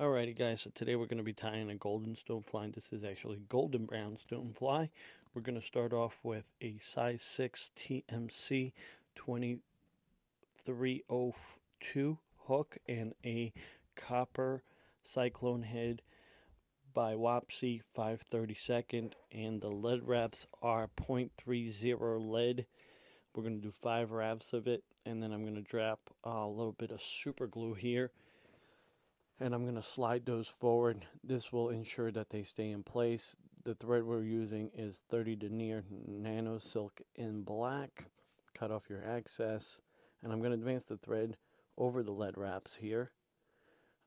Alrighty guys, so today we're going to be tying a golden stonefly. This is actually golden brown stonefly. We're going to start off with a size 6 TMC 2302 hook and a copper cyclone head by Wapsi 5/32, and the lead wraps are .30 lead. We're going to do 5 wraps of it, and then I'm going to drop a little bit of super glue here. And I'm going to slide those forward. This will ensure that they stay in place. The thread we're using is 30 denier nano silk in black. Cut off your excess. And I'm going to advance the thread over the lead wraps here.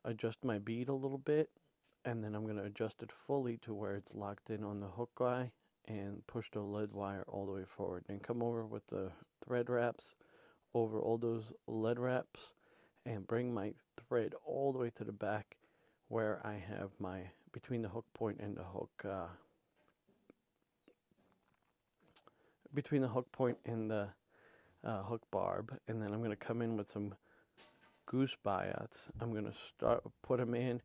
Adjust my bead a little bit. And then I'm going to adjust it fully to where it's locked in on the hook guy. And push the lead wire all the way forward. Then come over with the thread wraps over all those lead wraps. And bring my thread all the way to the back where I have my, between the hook point and the hook, between the hook point and the hook barb. And then I'm going to come in with some goose biots. I'm going to put them in.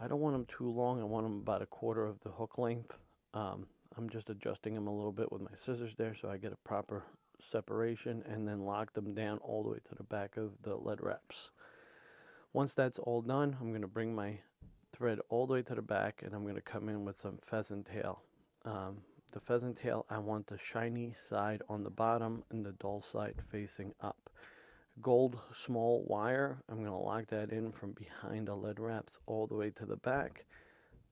I don't want them too long. I want them about 1/4 of the hook length. I'm just adjusting them a little bit with my scissors there so I get a proper separation, and then lock them down all the way to the back of the lead wraps. Once that's all done, I'm going to bring my thread all the way to the back, and I'm going to come in with some pheasant tail. The pheasant tail, I want the shiny side on the bottom and the dull side facing up. Gold small wire, I'm going to lock that in from behind the lead wraps all the way to the back.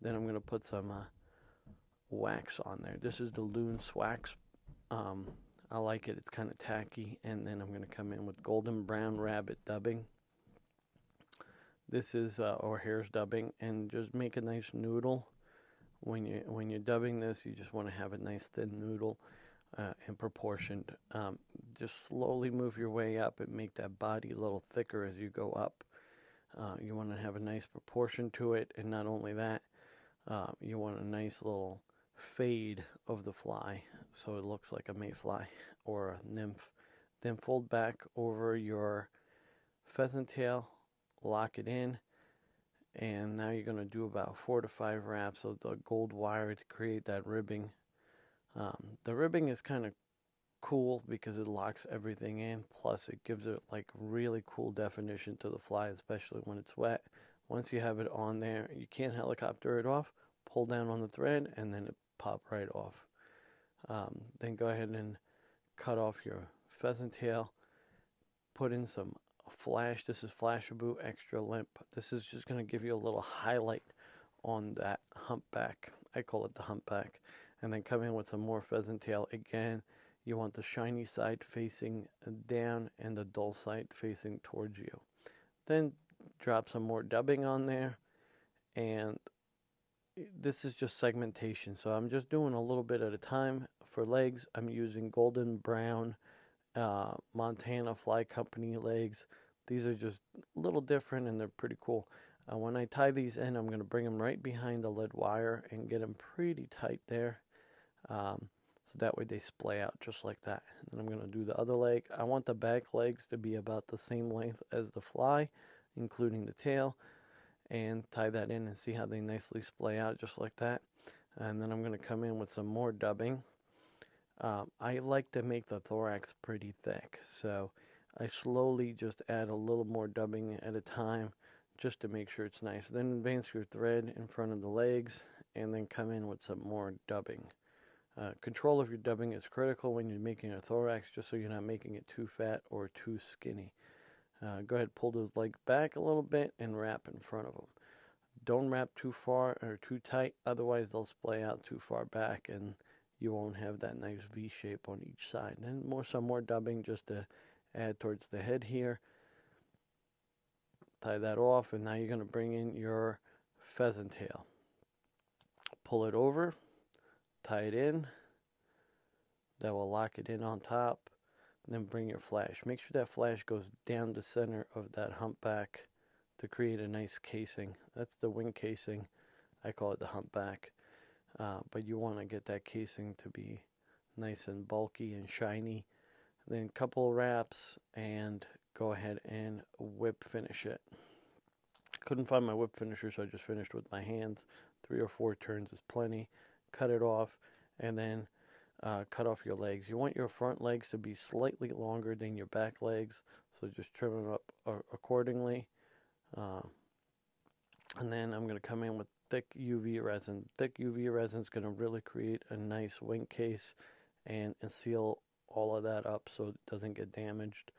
Then I'm going to put some wax on there. This is the Loon Swax. I like it. It's kind of tacky. And then I'm going to come in with golden brown rabbit dubbing. This is or hare's dubbing, and just make a nice noodle. When you're dubbing this, you just want to have a nice thin noodle and proportioned. Just slowly move your way up and make that body a little thicker as you go up. You want to have a nice proportion to it, and not only that, you want a nice little fade of the fly so it looks like a mayfly or a nymph. Then fold back over your pheasant tail, lock it in, and now you're going to do about 4 to 5 wraps of the gold wire to create that ribbing. The ribbing is kind of cool because it locks everything in, plus it gives it like really cool definition to the fly, especially when it's wet. Once you have it on there, you can't helicopter it off. Pull down on the thread and then it pop right off. Then go ahead and cut off your pheasant tail. Put in some flash. This is Flashabou Extra Limp. This is just going to give you a little highlight on that humpback. I call it the humpback. And then come in with some more pheasant tail. Again, you want the shiny side facing down and the dull side facing towards you. Then drop some more dubbing on there, and this is just segmentation, so I'm just doing a little bit at a time. For legs, I'm using golden brown Montana Fly Company legs. These are just a little different and they're pretty cool. When I tie these in, I'm going to bring them right behind the lead wire and get them pretty tight there, so that way they splay out just like that. And then I'm going to do the other leg. I want the back legs to be about the same length as the fly, including the tail, and tie that in and see how they nicely splay out just like that. And then I'm going to come in with some more dubbing. I like to make the thorax pretty thick, so I slowly just add a little more dubbing at a time just to make sure it's nice. Then advance your thread in front of the legs and then come in with some more dubbing. Control of your dubbing is critical when you're making a thorax, just so you're not making it too fat or too skinny. Go ahead, pull those legs back a little bit and wrap in front of them. Don't wrap too far or too tight, otherwise they'll splay out too far back and you won't have that nice V shape on each side. And some more dubbing just to add towards the head here. Tie that off, and now you're going to bring in your pheasant tail. Pull it over, tie it in. That will lock it in on top. Then bring your flash. Make sure that flash goes down the center of that humpback to create a nice casing. That's the wing casing. I call it the humpback. But you want to get that casing to be nice and bulky and shiny. Then a couple wraps and go ahead and whip finish it. couldn't find my whip finisher, so I just finished with my hands. 3 or 4 turns is plenty. Cut it off, and then cut off your legs. You want your front legs to be slightly longer than your back legs, so just trim them up accordingly. And then I'm going to come in with thick UV resin. Thick UV resin is going to really create a nice wing case and seal all of that up so it doesn't get damaged.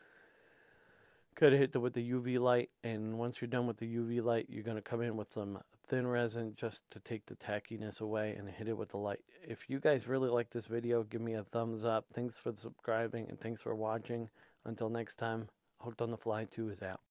Got to hit it with the UV light, and once you're done with the UV light, you're going to come in with some thin resin just to take the tackiness away and hit it with the light. If you guys really like this video, give me a thumbs up. Thanks for subscribing and thanks for watching. Until next time, Hooked on the Fly 2 is out.